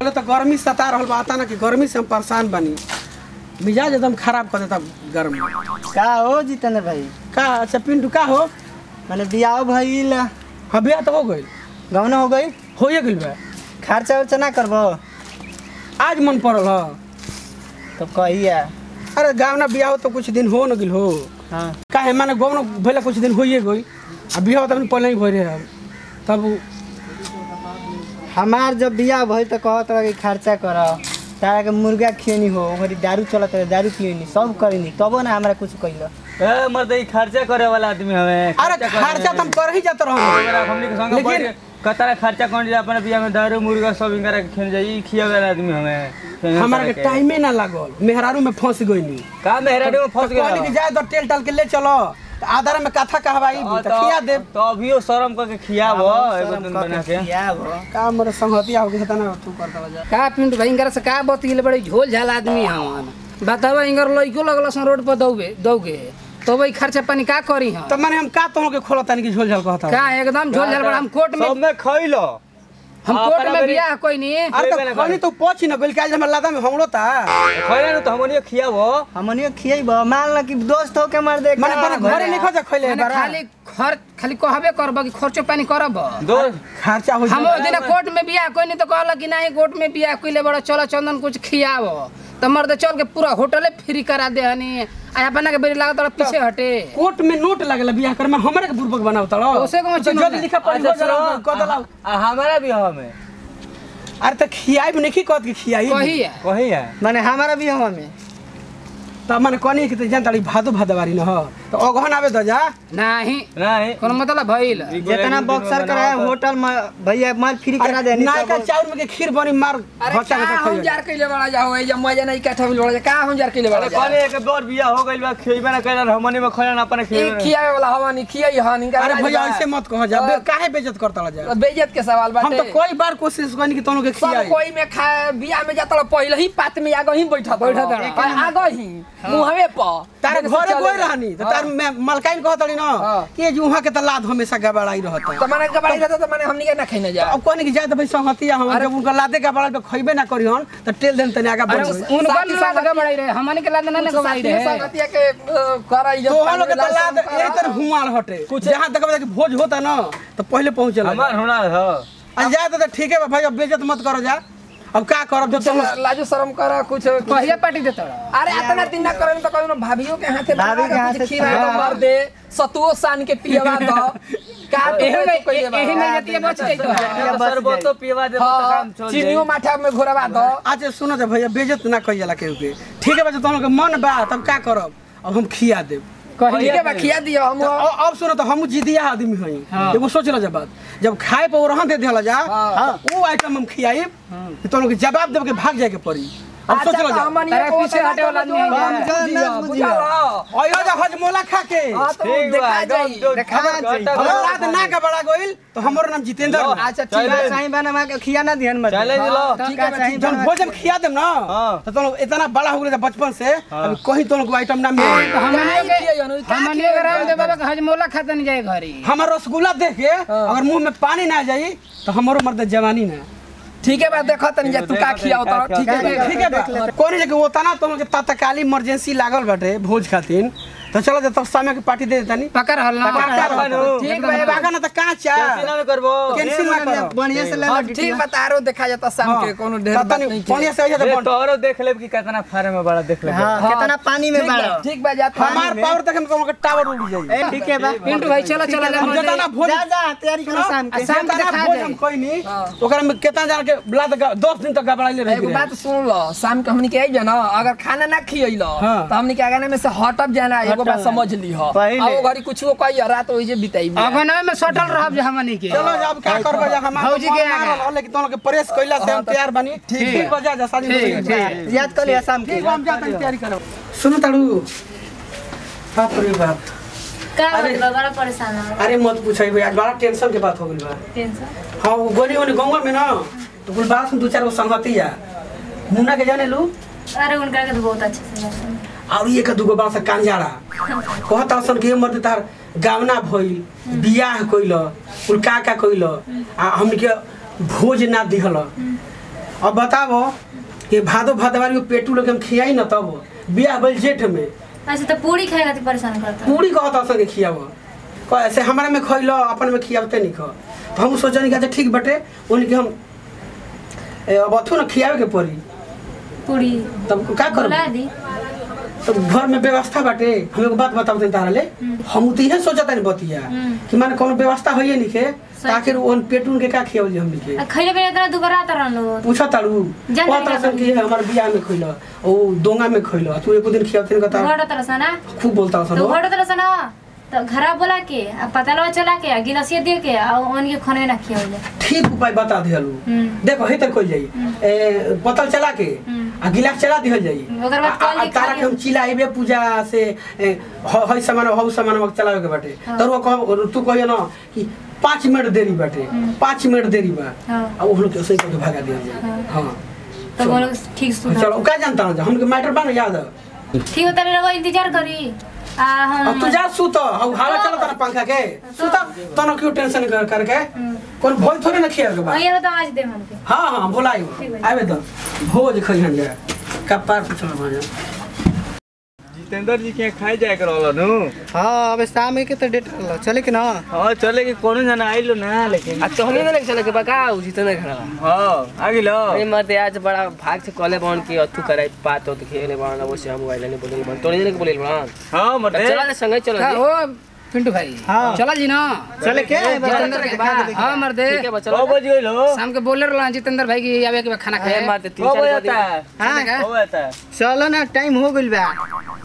बोले तो गर्मी सता रहल बा ना कि गर्मी से हम परेशान बनी। मिजाज एकदम खराब कर देता गर्मी। का हो जितेंद्र भाई? का अच्छा पिंटू का हो? मैंने बियाह भइल। हाँ बियाह तो हो गई। गौना हो गई? होइए गइल बा। खर्चा उर्चा ना करबो? आज मन पड़ल ह। तो कहिया। अरे गाँव ना बियाह तो कुछ दिन हो न गिल हो। हाँ काहे माने गाँव ना भले कुछ दिन होइए गई। अब बियाह तो पहले ही भइल रहे तब हमार जब बियाह भइल तो कहत रहा कि खर्चा कर तारा के मुर्गा खियनी हो ओकरी दारू चलत रहे दारू पियनी सब करेनी तबो ना हमरा कुछ कइल। ए मर्द ई खर्चा करे वाला आदमी हमें। अरे खर्चा तो हम कर ही जात रहन। हमनी के संग बैठ कतारा खर्चा कौन जा अपने बियाह में दारू मुर्गा सब इनकरा के खेल जाई खियावे वाला आदमी हमें। हमारा के टाइमे ना लागल मेहरारू में फंस गइनी। का मेहरारू में फंस गया? कहली कि जाए तो तेल टाल के ले चलो आधार में कथा कहवाई तो खिया दे। तो अभियो शर्म करके खियाबो एगो दिन बना के। का मोर संगतिया हो गई त ना तू करता जा। का पिंटू भाई इनकर से का बतिले बड़ी झोल झाल आदमी हम बतावा इनकर लइको लगल सन रोड पर दौगे तो भाई खर्चा पानी का करी हम? तो माने हम का तो के खोलता नहीं कि झोल झाल कहता। का एकदम झोल झाल बड़ा हम कोर्ट में सब में खइलो। हम कोर्ट में बियाह कोई नहीं। अरे तो कहनी तो पछ न गइल काज हमर लादा में हमरो ता खइला न तो हमनियो खियाबो। हमनियो खियैबो मान ल कि दोस्त हो के मार दे माने बना घरे नहीं खा खइले माने खाली कहबे करब कि खर्चो पानी करब। खर्चा हो हम ओ दिन कोर्ट में बियाह कोई नहीं तो कहल कि नहीं कोर्ट में बियाह कइले बड़ा चलो चंदन कुछ खियावो तो मर्द चल के पूरा होटले फ्री करा दे हनी आ अपना के बेरी लागत पीछे हटे। कोर्ट में नोट लागल बियाह कर में हमरे के बुर्बक बनावत ल ओसे को तो जल्दी लिखा पड़ी हो जरा कदला। हमारा बियाह में अरे त खियाई नहीं की कहत कि खियाई कहिया माने हमारा बियाह में त माने कोनी कि त जानताड़ी भादो भादवारी न ह तो अगहन आवे द जा नहीं कोनो मतलब भइल जितना बक्सर कराए होटल में भैया माल फ्री करा देनी। ना का चाउर में के खीर बनी मार भचा के हम जार कइले बड़ा जाओ ए मजा नहीं काठा मिल बड़ा का हम जार कइले बड़ा कहले एक बार बियाह हो गइल बा खइबे ना कइला हमनी में खइला ना अपने खइबे खियावे वाला हवानी खियाई हानि। अरे भैया ऐसे मत कह जा काहे बेइज्जत करता ला जा। बेइज्जत के सवाल बाटे। हम तो कई बार कोशिश करनी कि तोनो के खियाई कोई में खा बियाह में जाता पहले ही पात में आगो ही बैठा आगो ही मुंहवे प तारे घरे कोई रहनी तो तार मलकाइन कहतड़ी न कि जुहा के त लाद हमेशा गबड़ाई रहता। तो माने गबड़ाई रहता तो माने हमनी के ना खइना जा। अब कोनी कि जाए त भाई संगतिया हम जब उनका लादे गबड़ा पे खइबे ना करिहन त टेल देन तने आगा बढ़ गई। उनका लाद गबड़ाई रहे हमनी के लाद ना गबड़ाई रहे संगतिया के कराई तो हम लोग के त लाद एही तर हुआर हटे जहां तक कि भोज होता न तो पहले पहुंचल हमार होना ह। आ जाए त ठीक है भाई अब बेइज्जत मत करो जा। अब का करब तो लाजो शर्म कर कुछ कहिया पार्टी देता। अरे इतना दिन ना करे तो कोनो भाभियों के हाथे भाभी के हाथे खीरा मार दे सतुओ सान के पियवा दो का एही में जतिया बच गई तो शरबत तो पियवा दे तो काम चल जाई। चीनियो माठा में घोरवा दो। अच्छा सुनो त भैया बेइज्जत ना कइला जाला केहू के ठीक है बा तो के मन बा तब का करब अब हम खिया देब कहिए के खिया दियो हम। अब सुनो तो हम जिदिया आदमी हई एगो सोच ल जब जब खाए पे रहन दे देला जा वो आइटम हम खियाई तो के जवाब देब के भाग जाए के पड़ी। अब सोच ल जा तारे पीछे हटे वाला नहीं है बुझा ओयो जा हजमोला खा के ठीक बा देखा रात ना का बड़ा गोइल तो हमरो नाम जितेंद्र। अच्छा ठीक है सही बना के खिया ना ध्यान मत चले लो ठीक है सही जब भोजन खिया देम ना तो तुम इतना बड़ा हो गए बचपन से अभी कहीं तुम को आइटम ना मिले। हमनी के राम दे बाबा हजमोला खाता नहीं जाए घरी। हमार रसगुल्ला देख के अगर मुंह में पानी ना जाई तो हमरो मर्द जवानी ना। ठीक है बा देखो तनी जा तू का खियाओ तो ठीक है कोनी जगह होता ना तुम के तत्कालीन इमरजेंसी लागल बाटे भोज खातिर तो चलो तब समय के पार्टी दे देतानी पकड़ हल ना ठीक बा बागा ना त का चा कैंसिल ना करबो कैंसिल ना करो बढ़िया से ले ठीक बता रो देखा जाता शाम के कोनो ढेर बात नहीं पानी से रे तोरो देख लेब कि कितना फारे में बड़ा देख लेब। हां कितना पानी में बड़ा ठीक बा जा हमार पावर तक में तुम के टावर उड़ जाई। ठीक है बा पिंटू भाई चलो हम जतना भोज जा जा तैयारी करो शाम के शाम के खा भोज जाए। हम कोई नहीं ओकरा में केतना जान के ब्लाद 10 दिन तक गबड़ाइले रह एगो गए। बात सुन लो शाम के हमनी के आई ना अगर खाना ना खियैलो तो हमनी के आगे में से हटब जाना एगो बात समझ ली हो अब घरी कुछो कोई रात होई जे बिताई अगना में सटल रहब जे हमनी के चलो अब का करबा जा हम भौजी के आगे लेकिन तुम के प्रेस कइला से हम तैयार बनी ठीक बजा जा शादी याद कर लिया शाम के हम जाते तैयारी करो। सुनो ताड़ू बाप रे बाप का होइल बड़ा परेशान है। अरे मत पूछाई भाई आज बड़ा टेंशन के बात हो गइल बा। टेंशन हां गोली ओने गांव में ना तो कुल बात दो चार गो संगति है मुन्ना के जाने लू अरे उनका के तो बहुत अच्छे से जानते हैं। और एक दूगो बात से कांजाड़ा कहत असन के मर्द तार गावना भइल बियाह कइल कुल का कइल आ हमनी के भोज ना दिहल अब बताबो कि भादो भादवारी में पेटू लोग हम खियाई ना तब बियाह भइल जेठ में। अच्छा तो पूरी खाए खातिर परेशान करता पूरी कहता संगे खियाबो ऐसे हमारा में खइलो अपन में खियाबते नहीं ख तो हम सोचनी कि अच्छा ठीक बटे उनके हम अब अथु ना खियावे के पड़ी पूरी तब का कर बोला दी तो घर में व्यवस्था बाटे हम एक बात बताओ तारा ले हम तो यही सोचता नहीं बतिया कि माने कोनो व्यवस्था होइए नहीं के आखिर ओन पेटून के का खियावल हमनी के खइले बिना इतना दुबरा त रहलो पूछा तारू पता सन कि हमर बियाह में खइलो ओ दोंगा में खइलो तू एको दिन खियावते नहीं कहता घोड़ा तरह सना खूब बोलता सन तो घोड़ा तरह सना तो घरा बोला के पता लगा चला के गिलासिया दे के आ ओन के खाने ना खियावल ठीक उपाय बता देलू देखो हे तक कोई जाई पतल चला के आ गिलास चला दिहल जाई ओकर बाद कॉल तारा के हम चिल्लाइबे पूजा से हई सामान चलावे के बाटे तोरो कह तू कहियो ना कि 5 मिनट देरी बाटे 5 मिनट देरी बा आ वो लोग ऐसे ही भागा दिया जाए हां तो बोलो ठीक सुन चलो का जानता हूं हमके मैटर बा ना याद ठीक होता रहो इंतजार करी आ हम तू जा सुत हवा चलो तारा पंखा के सुत तनो क्यों टेंशन करके कोन भोज थोड़े ना खिया के बा ये तो आवाज दे हमके हां बोलाई आवे तो भोज खइहन जा कपार पे चलो भाजा जितेंद्र जी के खाए जाए करल नु। हां अब शाम के तो डेट रहल चले के ना। हां चले के कोनो जना आइलो ना लेकिन आज तो हमने ना लेके चले के बका जितेंद्र घर हां आ गेलो ए मत आज बड़ा भाग से कॉले बन के अथु करे बात हो तो खेले बन वो से हम मोबाइल नहीं बोले बन तोड़े ने बोले बन हां मत चला ले संगे चलो ओ पिंटू भाई चला जी ना चले के जितेंद्र के बाद हां मर दे ठीक है बच्चा ओ बज गइलो शाम के बोले रहला जितेंद्र भाई की आवे के खाना खाए मत ओ बजता हां ओ बजता चलो ना टाइम हो गइल बा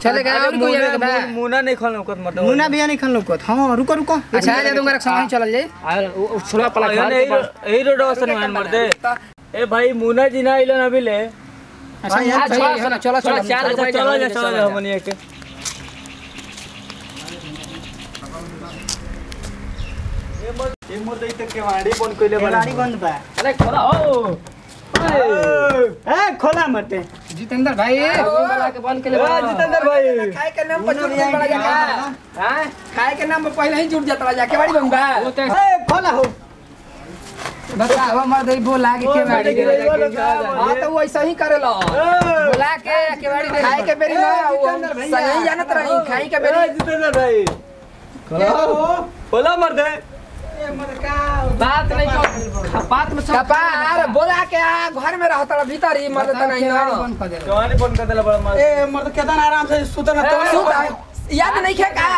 चले गए और कोई आवे के बा मुना नहीं खल कत मत मुना भी नहीं खन लोग हां रुको रुको अच्छा आ जा दूंगा संग चल जाए आ छोड़ा पला ए रोड असन मान मर दे ए भाई मुना जी ना आइलो ना बिले अच्छा चलो चलो चलो हमनी के ए मोर दई तक के वाड़ी बन कइले गाड़ी बंद बा अरे खोला ओ ए खोला मते जितेंद्र भाई वाला के बंद के ले जितेंद्र भाई खाए के नाम पर जुट पड़ा जा हां खाए के नाम पर पहले ही जुट जाता जाके बाड़ी बंगा ए खोला हो बता अब मर दई बोला के बाड़ी हां तो वो ऐसा ही करेला बोला के बाड़ी खाए के बेरी ना सही जानत रही खाई के बेरी जितेंद्र भाई खोला मर दे बात नहीं को बात में सब कपार बोला के घर में रहता भीतर ही मर देता नहीं ना जवानी फोन कर देला बड़ा मार ए मर्द केदार आराम से सुत ना तो याद नहीं खे का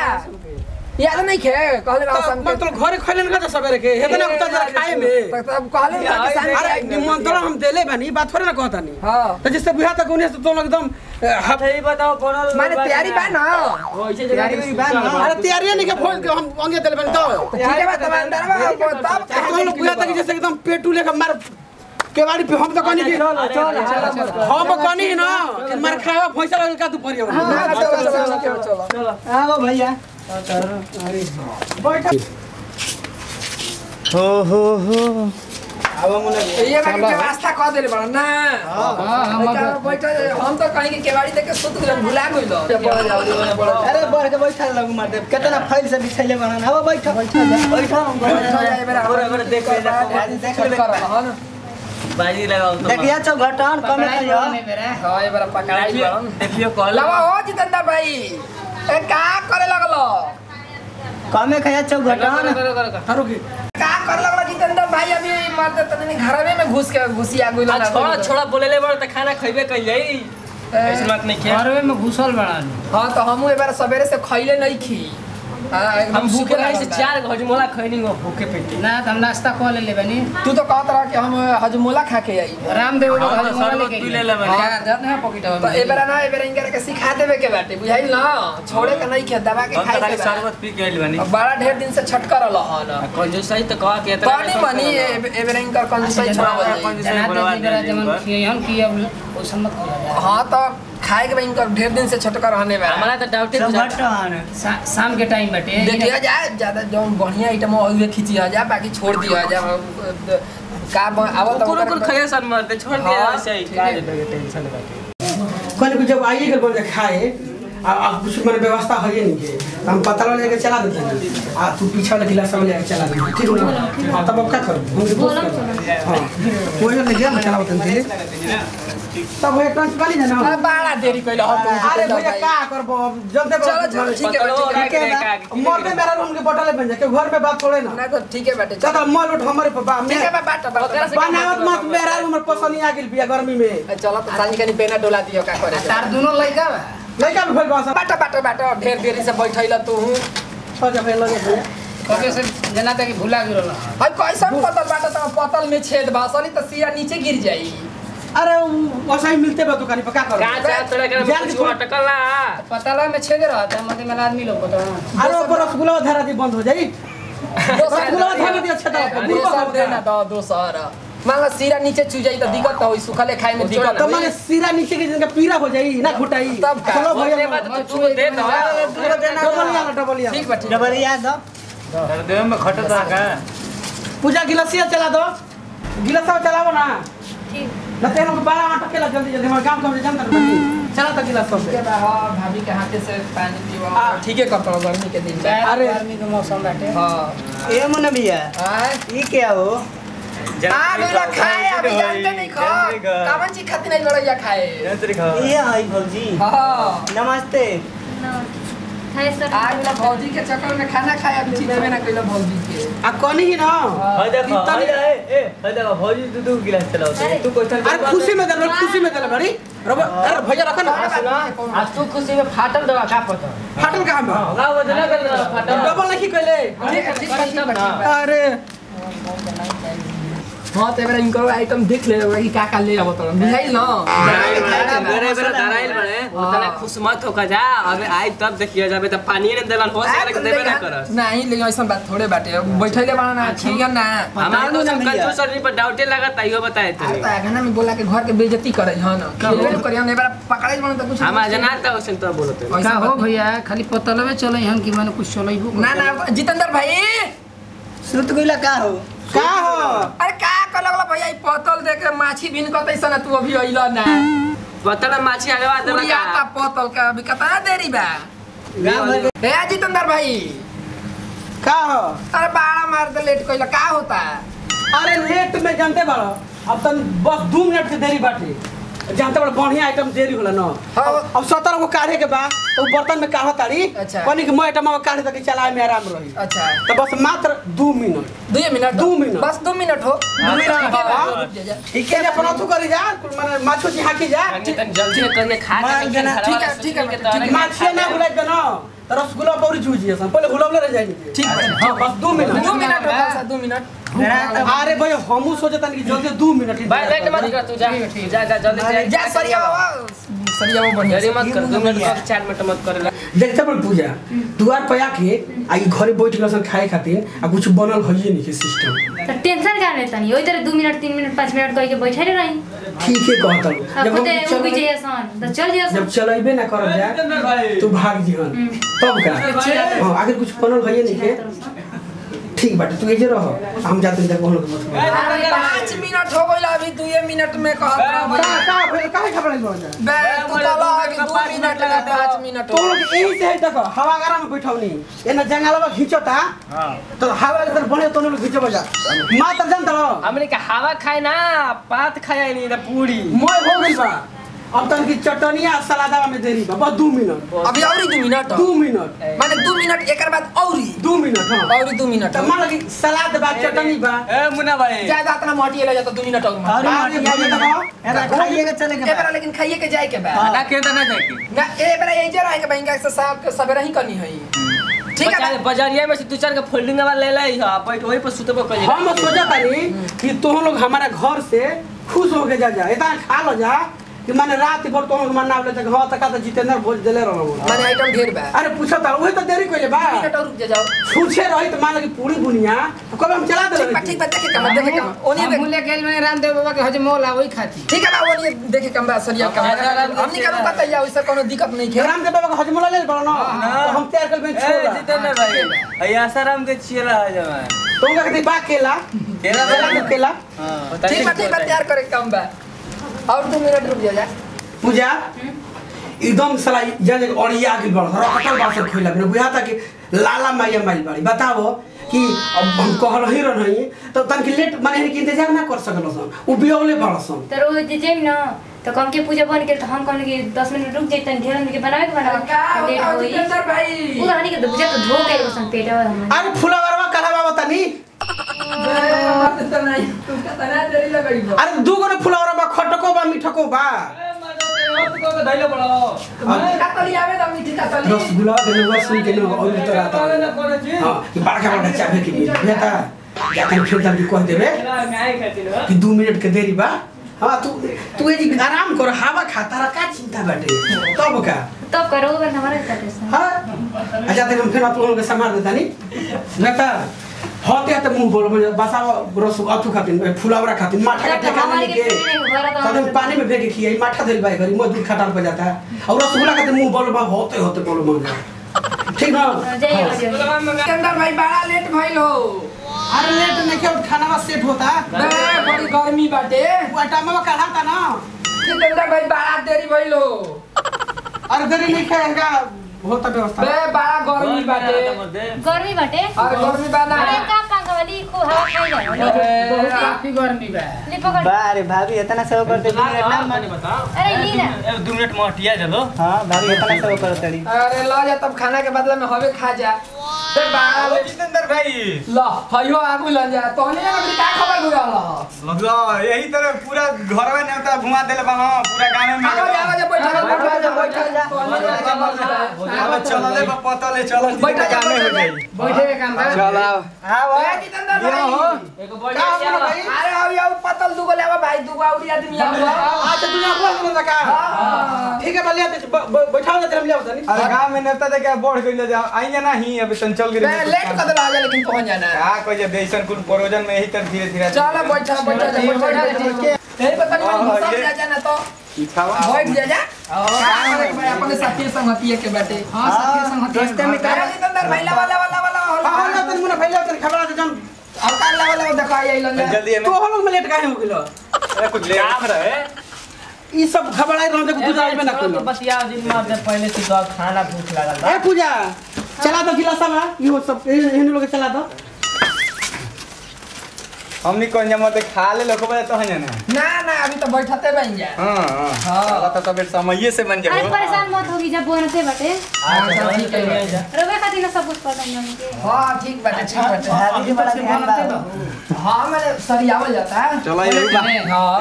याद नहीं खे कहले रहा शाम के मतलब घरे खइलन का सवेरे के हेतना उता जरा खाए में तब कहले रहा कि शाम अरे निमंत्रण हम देले बानी बात थोड़े ना कहता नहीं हां तो जिससे बुझा तक उन्हें तो तुम एकदम सही बताओ कौन माने तैयारी बा ना तैयारी बा ना अरे तैयारी नहीं के फोन के हम अंगे देले बानी तो ठीक है बात अंदर बा तब तुम लोग बुझा तक जैसे एकदम पेटू लेके मार केवाड़ी पे हम तो कहनी कि हम कहनी ना कि मार खावा पैसा लगे का तू परियो चलो आओ भैया हो अब मुना ये बाकी व्यवस्था कर देले बड़ा ना हां बैठा हम तो कहीं के केवाड़ी देख के सुत गए भुला गइलो अरे बढ़ के बैठा लगू मार दे कितना फाइल से बिछैले बना अब बैठा देख ले देख ले बाजी लगाओ तो देखिए चौघटन कम करियो हां ये बड़ा पकड़ाई बड़ा देखियो कॉल लवा हो जितेंद्र भाई ए का करे लगलो कमे खया चौघटन थारो की का करे लगलो जितेंद्र भाई अभी मरते तनी घरवे में घुस के घुसिया गइलो छोड़ा छोड़ा बोले ले बड़ त खाना खइबे कइ जाई ऐसे बात नहीं के घरवे में घुसल बड़ा हां तो हमहू एक बार सवेरे से खइले नहीं खी हम भूखे रहे से 4 हजमोला खइनी हो भूखे पेट ना हम नाश्ता कर ले लेबनी तू तो कहत रहा कि हम हजमोला खा के आई रामदेव लोग हजमोला लेके पी ले ले मैंने हां जब ना पॉकेट में एबरा ना एबरा इनकर के सिखा देबे के बाटे बुझाइल ना छोड़े के नहीं खे दबा के खाई के शरबत पी के आइल बानी बड़ा ढेर दिन से छटका रहल हां कंजूसाई त कह के इतना पानी बनी एबरा इनकर कंजूसाई छोड़ा जमन हम की अब ओ सम्मत हां तो खाए के भाई इनकर ढेर दिन से छटका रहने वाला हमारा त डाउटे चौघटन शाम के टाइम बटे देखिए जा ज्यादा जो बढ़िया आइटम हो खींची जा बाकी छोड़ दिया जा का आवत कुकुर खइया सन मार दे छोड़ दिया ऐसे ही का टेंशन बाकी कल को जब आइए कर बोल खाए कुछ मैंने व्यवस्था है ही नहीं है, हम पता लेके चला देते हैं। तू पीछे वाला गिलास में लेके चला दे, ठीक है? हाँ तब अब क्या करूँ, हम रिपोर्ट करें। हाँ वही ले गया, चला होता है तब वो एक पानी जाना। अरे बड़ा देरी कइला हो तू। अरे भैया क्या करबो, जल्दी चलो ठीक है मरते मेरा रूम के बोतल बन जाए, घर में बात थोड़े ना। ना तो ठीक है बेटे चल मॉल उठ हमारे पापा ठीक है बात बनावत मत, मेरा रूम पसंद नहीं आ गेल बिया गर्मी में। चलो तो सांझ कनी पेना डोला दियो का करे तार दोनों लइका बा लइका भी भइल बासा बाटा ढेर देरी से बैठैला तू सजा भेल लगे ओके से जना तक भुला गिरल भाई कैसा पतल बाटा त पतल में छेद बा सनी त सिया नीचे गिर जाई। अरे वैसा ही मिलते बा दुकान पे, क्या कर का तोरा के कुछ अटकल ना पताला में छेद रहत है मते में आदमी लोग पता। अरे ऊपर रसगुल्ला धरा दी बंद हो जाई, रसगुल्ला धरा दी अच्छा दोसर देना तो दोसर मान ला सिरा नीचे चू जाई त दिक्कत होई, सुखले खाए में दिक्कत तो माने सिरा नीचे के जिनका पीरा हो जाई ना घुटाई। तब का चलो भैया तू दे दो डबलिया ठीक बा ठीक डबरिया दो देह में खटता का पूजा गिलासिया चला दो, गिलासा चलाओ ना ठीक ना तेरे को बड़ा आटा के जल्दी जल्दी हमारे काम कर जानता नहीं चला तो गिलास सब है हां भाभी के हाथे से पानी पीवा ठीक है करता हूं गर्मी के दिन में। अरे गर्मी के मौसम बाटे। हां ए मुन्ना भैया हां ई क्या हो? मेरा खाए अभी जानते नहीं खा कावन चीज खाती नहीं लड़ैया खाए ये आई भौजी हां नमस्ते। हाय सर आज ना भौजी के चक्कर में खाना खाया अभी चीज में ना कइला भौजी के आ कोनी ही ना हाय देखो हाय देखो भौजी तू गिलास चलाओ तू क्वेश्चन अरे खुशी में दे, खुशी में दे बड़ी अरे भैया रखो ना आज तू खुशी में फाटल दवा का पता फाटल कहां में ना वजन कर फाटल डबल नहीं कहले। ठीक अरे हां तो एबरा इनकर आइटम देख ले कि का ले आवत बुझाइल ना मेरे बेरा धराइल बड़े उतना खुश मत होका जा, अबे आई तब देखिए जाबे त पानी ने देलन हो सारे के देबे ना करस नहीं लेकिन ऐसा बात थोड़े बाटे बैठैले बाना ना ठीक है ना हमार तो सब कंजूस सर पर डाउटे लगता इहो बताए आता तू है गाना में बोला के घर के बेइज्जती करे हन खेले करिया ने एबरा पकड़ाई बन त कुछ हम जनाता हो तो बोलते का हो भैया खाली पतलवे चले हम कि माने कुछ चलइबो ना ना जितेंद्र भाई सुत गइला का हो? का हो अरे का कर लगला भैया ई पतल देख के माछी बिन कतैसन तू अभी अइला ना पतला माछी हलवा पूरी देला आता पतल का अभी कितना देरी बा गांव भर के ए जितेंद्र भाई का हो अरे बाड़ा मार दे लेट कइला का होता अरे लेट में जानते बाड़ो अब तन बस 2 मिनट के देरी बाटे, जानते बड़ा बढ़िया आइटम देरी होला ना। अब 17 को काढ़े के बा तो बर्तन में काढ़ा तारी अच्छा। पानी के मैं आइटम काढ़े तक चलाए में आराम रही। अच्छा तो बस मात्र 2 मिनट 2 मिनट 2 मिनट बस 2 मिनट हो ठीक है अपन अथु करी जा माने माछो छी हाकी जा जल्दी करके खा के ठीक है माछे ना भुलाइ दे ना रसगुल्ला पौरी चूजी सन पहले भुलावले रह जाई ठीक है हां बस 2 मिनट 2 मिनट हो 2 मिनट अरे भाई हमू सोचता कि जल्दी 2 मिनट भाई लेट मत कर तू जा जल्दी जा सरिया बढ़िया जल्दी मत कर 2 मिनट का 4 मिनट मत करेला देखते बड़ पूजा दुआर पे आके आई घरे बैठ गसन खाए खातिर आ कुछ बनल होइए नहीं के सिस्टम तो टेंशन का लेता नहीं ओई तरह 2 मिनट 3 मिनट 5 मिनट कह के बैठे रही ठीक है कहता अब ते वो भी जैसन तो चल जैसन जब चलाइबे ना करब जा तू भाग जीवन तब का हां आगे कुछ बनल होइए नहीं के ठीक बाटे तू एजे रह हम जाते हैं देखो लोग मत अरे 5 मिनट हो गइल अभी 2 मिनट में कहत का खबर नहीं बोल बे तू चला कि 2 मिनट में 5 मिनट तो लोग यही से है देखो हवा गरम में बैठौनी एना जंगलवा खींचता हां तो हवा के तरफ बने तो लोग खींचे बजा मात्र जानता हो हमने का हवा खाए ना पात खाए नहीं ना पूरी मोय हो गइल बा अब तन की चटनिया सलादवा में देरी बा बस 2 मिनट अभी औरी 2 मिनट 2 मिनट माने 2 मिनट एकर बाद औरी 2 मिनट हां औरी 2 मिनट तो मान लगी सलाद बा चटनी बा ए मुन्ना भाई ज्यादा इतना मोटी ले जाता 2 मिनट और और एरा खाइए के चले के एबरा लेकिन खाइए के जाए के बा ना के ना जाके ना एबरा यही जरा के बैंका से साहब के सबेरा ही करनी है ठीक है बाजारिया में से 2-4 के फोल्डिंग वाला ले ले बैठ वही पर सुतबो कर हम सोचा तारी कि तुम लोग हमारे घर से खुश हो के जा इतना खा लो जा कि माने रात भर तो मन नाव ले तक हां तक तो जितेंद्र भोज देले रहो माने आइटम ढेर बा अरे पूछा था वही तो देरी कइले बा मिनट और रुक जाओ छूछे रही तो मान लगी पूरी बुनिया तो कब हम चला दे ठीक बा देखे कम देखे कम ओनी हम बोले गेल मैंने रामदेव बाबा के हजमोल आ वही खाती ठीक है बा ओनी देखे कम बा सरिया कम हमनी का पता या वैसे कोनो दिक्कत नहीं है राम के बाबा का हजमोला ले बड़ा ना तो हम तैयार कर में ए छोड़ जितेंद्र भाई आई आसाराम के चिला है जमा तो उनका कहते बा केला केला ठीक बा तैयार करे कम बा और 2 मिनट रुक जा पूजा एकदम साला जा जगह अड़िया के बड़ रखटल बात से खोइला बिना बुझा था कि लाला माया माइल बाड़ी बताओ कि अब हम कहल ही रही तो तन के लेट माने कि इंतजार ना कर सकल सन उ बियोले बड़सन तो रोज जे जेम न तो कम के पूजा बन के तो हम कहन कि 10 मिनट रुक जइतन ढेर के बनावे के बनावे लेट होई जितेंद्र भाई पूरा हनी के बुझे तो धो के बसन पेटवा हम अरे फुलवरवा कहला बाबा तनी अरे दू गो फुलवरवा खटको बा मिठको बा रसगुल्ला देने सुन के और तो आता हां कि बड़का बड़का चाबे के लिए बेटा जाके फिर जल्दी कह देबे कि 2 मिनट के देरी बा हां तू ये आराम कर हवा खा तारा का चिंता बाटे तब करो बन हमारे साथ हां अच्छा तेरे हम फिर आप लोगों के संभाल देता नहीं बेटा होते तो मुंह बोल बसा रस अथु खातिन फुलावरा खातिन माठा का ठेकाना नहीं के तब पानी में फेंक के खियाई माठा देल बाई घरी मोर दूध खटाल पे जाता है और रसगुल्ला खाते मुंह बोल बा होते होते बोल मांगा ठीक ना जितेंद्र भाई बड़ा लेट भइल हो अरे लेट नहीं के खाना सेट होता बड़ी गर्मी बाटे वो टाइम में काढ़ा था ना जितेंद्र भाई बड़ा देरी भइल हो अरे देरी नहीं खाएगा होता व्यवस्था बड़ा गर्मी बाटे और गर्मी बाना अरे का पागली को हवा खाई जाए काफी गर्मी बा ले पकड़ बारे भाभी इतना सब करते ना माने बताओ अरे ली ना 2 मिनट में हटिया चलो हां भाभी इतना सब करतड़ी अरे ला जा तब खाना के बदले में हवे खा जा ते बड़ा जितेंद्र भाई ला हयो आगु ल जा तोने अभी का खबर बुझाला मतलब यही तरह पूरा घर में नेता घुमा देले बा हां पूरा गांव में आवा जा बैठ जा अब चलले बा पतले चल बैठ जा काम हो जाई बैठे के काम बा चल आओ ए जितेंद्र भाई एक बढ़िया अरे अब पतल दुगो लेवा भाई दुगो औरी आदमी आवा अच्छा तू यहाँ बोल बोल का ठीक है बलिया बैठाओ ना तेरे ले आवता नहीं अरे गांव में नेता देखे बढ़ गइल जा आइए ना ही अभी तन चल गिरे लेट कर दे आगे लेकिन पहुंच जाना का कोई जे बेसन कुल प्रोजन में यही तरह धीरे धीरे चल बैठ जा तेरे पता नहीं सब जा जाना तो बैठ जा अपने साथी संगतिया के बैठे हां साथी संगति रास्ते में का जितेंद्र भाई वाला हां ना तन मुना भैया तन खबरा दे जन अब काल वाला देखा आई लन जल्दी तो हम लोग में लेट काहे हो गेलो अरे कुछ ले रहे ई सब खबराई रहन दे तू जाइबे ना कोई बतिया दिन में पहले से तो खाना भूख लागल ए पूजा चला दो गिलासा बा इहो सब एहन लोग चला दो हमनी कोन जमा ते खा ले लोग बता तो है ना ना अभी तो बैठते बन जा हां हां तो तब समय से बन अरे जाओ परेशान मत होगी जब बनते बटे अच्छा ठीक है रवे खातिर ना सब कुछ पता नहीं के हां ठीक बात ठीक बात भाभी के बड़ा ध्यान बा हां मैंने सरियावल जाता है चलो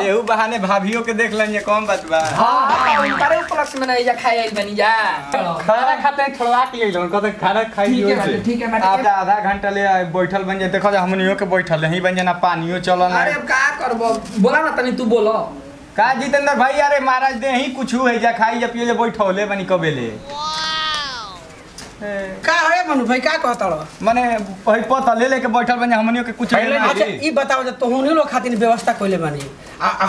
एहू बहाने भाभियों के देख लेंगे कौन बात बा हां करे उपलक्ष्य में नहीं जा खाए आई बनी जा खाना खाते हैं थोड़ा के लिए कहते खाना खाई ठीक है आधा घंटा ले बैठल बन जाए देखो हमनियो के बैठल यहीं बन जाना पानियो चलन अरे अब का करबो बोला ना तनी तू बोलो का जितेंद्र भाई अरे महाराज दे ही कुछ है जा खाई जा पिए ले बैठौले बनी कबेले का है मनु भाई का कहता रो माने वही पता ले लेके बैठल बन हमनियो के कुछ अच्छा ई बताओ जे तोहनी लोग खातिर व्यवस्था कइले बानी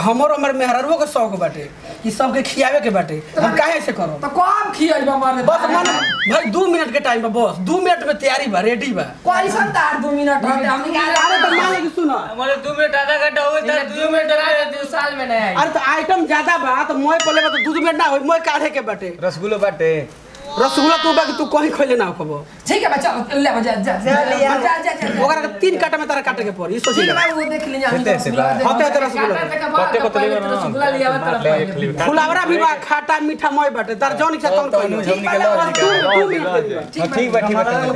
हमर मेहरारुओ के शौक बाटे कि सबके खियावे के बाटे हम काहे से करो तो कब खियाइबा मारे बस मन भाई 2 मिनट के टाइम बा बस 2 मिनट में तैयारी बा रेडी बा कैसन तार 2 मिनट हटे हमनी के अरे तो मान ले कि सुनो हमारे 2 मिनट आधा घंटा हो गया 2 मिनट 2 साल में नहीं आई अरे तो आइटम ज्यादा बा तो मोय पले बा तो 2 मिनट ना होई मोय काढ़े के बाटे रसगुल्ला बाटे रसगुल्ला तू बाकी तू कहीं खइले ना खबो ठीक है बच्चा ले जा ओकरा के 3 काटा में तारा काटे के पड़ी सोची ठीक है वो देख लीजिए हम होते तो रसगुल्ला कते को तले ना रसगुल्ला लिया तरफ फुलावरा भी बा खाटा मीठा मोय बाटे दर्जन से कम कइलो ठीक बा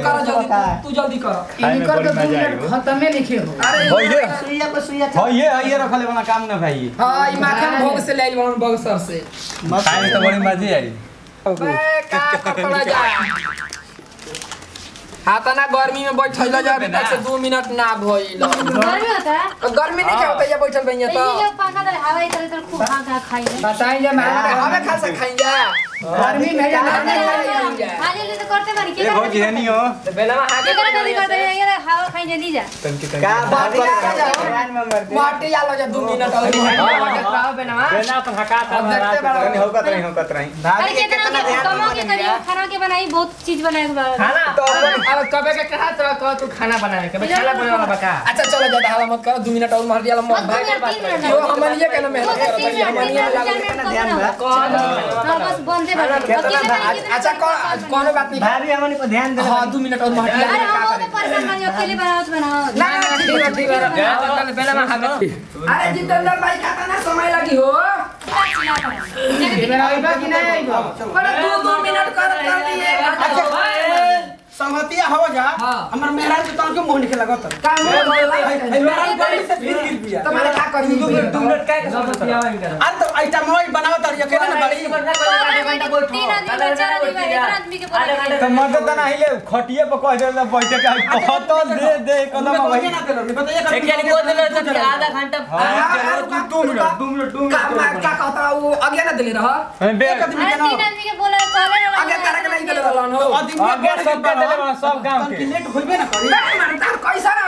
कर जल्दी तू जल्दी कर इनकर तो 2 मिनट खत्म में लिखे हो अरे होइए सुइया पर सुइया होइए रखले बना काम ना भाई हां ई माखन भोग से ले आइल बगसर से खाए तो बड़ी मजे आई का पकड़ा जा हाथना गर्मी में बैठल जा अभी तक से 2 मिनट ना भइल गर्मी होता है गर्मी नहीं क्या होता है बैठल बनिया तो तो ये लोग पाखा दे हवा इधर उधर खूब खा खाई ले बताई जे अरे हमें खा से खाएंगे गर्मी में जा हाले ले तो करते बानी के ए भौजी है नहीं हो तो बेलवा हाथ के जल्दी करते ये हवा खाई जल्दी जा का भाभी ध्यान में मर माटी आलो जा 2 मिनट और बेला पर हका था नहीं होकत रही अरे कितना कमा के करी खाना के बनाई बहुत चीज बनाए के बाद खाना तो अब कबे के कहा तो कह तू खाना बनाए के खाना बनाने वाला बका अच्छा चलो ज्यादा हवा मत करो 2 मिनट और मार दिया मत भाई भाई यो हमन ये कहना मेहनत करत है हमन ये लगा ध्यान बा बस बंद कितने बजे अकेले बने अच्छा कोनो बात नहीं भाभी हमनी पर ध्यान दे। हां 2 मिनट और महटिया अरे हम तो परेशान बन अकेले बनाओ ना ठीक है पहले में हाथ अरे जितेंद्र भाई खाता ना समय लगी हो आइबा कि नहीं आइबा पर 2 मिनट कर दिए संगतिया हो जा हमर मेहराज के तन के मोह निकल लगत काम मेहराज बड़ी से फिर गिर दिया तुम्हारे क्या करनी 2 मिनट का समस्या है आज तो आइटम मोई बनावत है अकेले ना बड़ी 3 आदमी 4 आदमी इतना आदमी के बोला तो मर्द त नहीं ले खटिए पर कह देला बैठे के बहुत तो दे कदम भाई ना देलो बताइए एक यानी को देले तो आधा घंटा 2 मिनट क्या कहता वो आगे ना दिले रहा एक आदमी के ना 3 आदमी के बोला कहले आगे तारा के नहीं दिले रहलन हो आदमी सब का देले सब गांव के लेट होइबे ना करी तार कैसा ना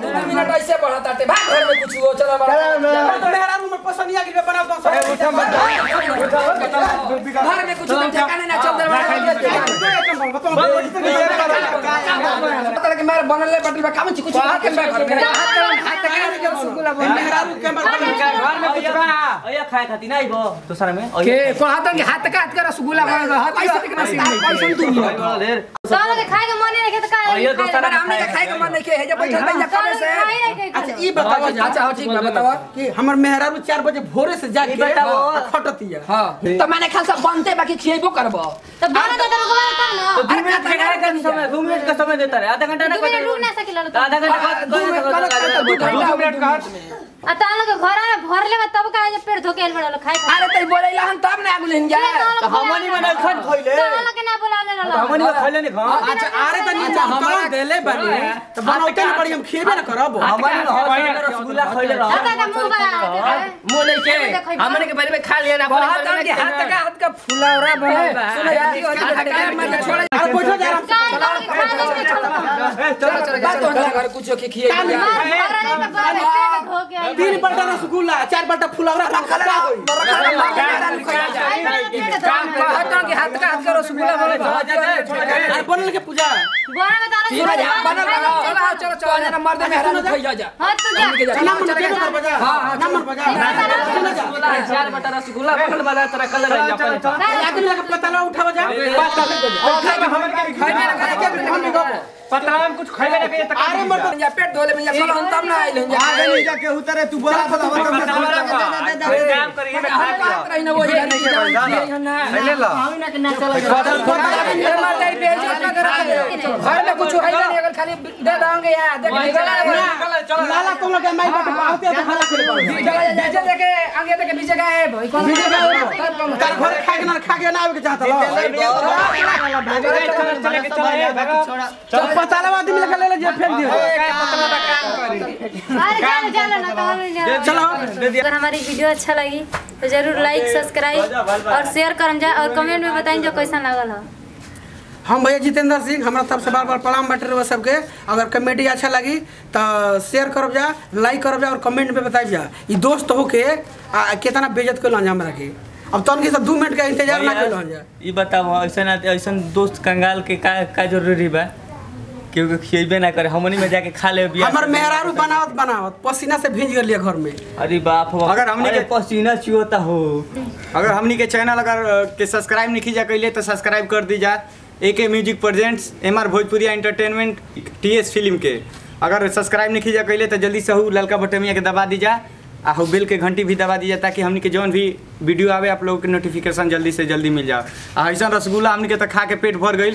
2 मिनट ऐसे बढ़ता टे भाग घर में कुछ हो चला तो मेहराज में पसंद नहीं आ गई बनाओ तो घर में कुछ ठिकाने ना चल पता लगे मार बनले बटल में काम कुछ हाथ के मेहराज के घर में कुछ बा अया खाए खाती नहीं गो दूसरा में के कहत के हाथ का हाथ का रसगुल्ला बन रहा कैसे के नसीब नहीं कैसे तुम साला के खाए के मन नहीं रखे तो का ये दोस्तरा हमने खाए के मन नहीं के है जब बैठल भैया कब से अच्छा ई बताओ अच्छा ठीक है बताओ कि हमर मेहरारू 4 बजे भोरे से जाके खटतिया हां तो मैंने खाल सब बनते बाकी खिएबो करबो तो बना दे तो का ना तो 2 मिनट का समय 2 मिनट का समय देता है आधा घंटा ना 2 मिनट रुक ना सकेला तो आधा घंटा 2 मिनट का आ ता लोग घर में भर ले तब का जे पेट धोके आइल बड़ा खाए अरे तई बोलेला हम तब ना आगुलेन जा तो हमनी में नहीं खन खइले साला के ना बोलाले रहला हमनी में खइले नहीं खा अच्छा अरे त नीचे हम देले बानी तो बनाउते न पड़ी हम खेबे न करब हमनी में रसगुल्ला खइले रह दादा मुंह बा मुंह नहीं के हमने के बारे में खा लिया ना हाथ का फुलौरा बनल बा सुनो यार अरे बैठो जा चलो बात हो जा घर कुछ के खिए 3 बल्टा रसगुल्ला 4 बल्टा फुलौरा रखल होई काम कहता कि हाथ का रसगुल्ला बनल बा अरे बनल के पूजा बना बता बनल बा चलो चलो ना मर्द मेहरान खइया जा हां तू जा ना मन के कर बजा ना मन बजा 4 बटा रसगुल्ला बनल वाला तेरा कलर है अपन आदमी के पतला उठाव जा पतला में कुछ खइले ना के अरे मर्द या पेट धोले में या कल हम तब ना आइल जा आगे जाके उतरे तू बोला काम करिए में खा के रही ना वही ले लो घर में कुछ है नहीं अगर खाली दे दोगे यार देख लाला तुम लोग के माई बात पाते तो खाला खेले डीजे देखे आगे देखे पीछे गए भाई कौन तार घर खा के ना आवे के चाहत चल पतला आदमी लेके ले जे फेंक दियो अरे चलो ना तो चलो अगर हमारी वीडियो अच्छा लगी तो जरूर लाइक सब्सक्राइब और शेयर करम जा और कमेंट में बताएं जो कैसा लागल है। हम भैया जितेंद्र सिंह हमारा तरफ से बार बार प्रणाम बाटे रहो सबके। अगर कमेडी अच्छा लगी तो शेयर करब जा, लाइक करब जा और कमेंट में बताइब जा। ये दोस्त होके कितना बेइज्जत कर हमरा के अब तन के सब 2 मिनट का इंतजार ना कर जा। ई बताओ ऐसा दोस्त कंगाल के का जरूरी बा क्योंकि खिएबे ना करे हमनी में जाके खा ले हमर मेहरारू बनावत पसीना से भीज गेलिए घर में। अरे बाप हो अगर हमनी के पसीना चुओता हो अगर हमनी के चैनल अगर के सब्सक्राइब नहीं कीजा कैले तो सब्सक्राइब कर दीजा। AK म्यूजिक प्रेजेंट्स MR भोजपुरिया एंटरटेनमेंट TS फिल्म के अगर सब्सक्राइब नहीं कीजा कैले तो जल्दी से हु ललका बटमिया के दबा दीजा आ बेल के घंटी भी दबा दीजिए ताकि हमनी के जौन भी वीडियो आवे आप लोगों के नोटिफिकेशन जल्दी से जल्दी मिल जाए। ऐसा रसगुल्ला हमनी के तो खा के पेट भर गई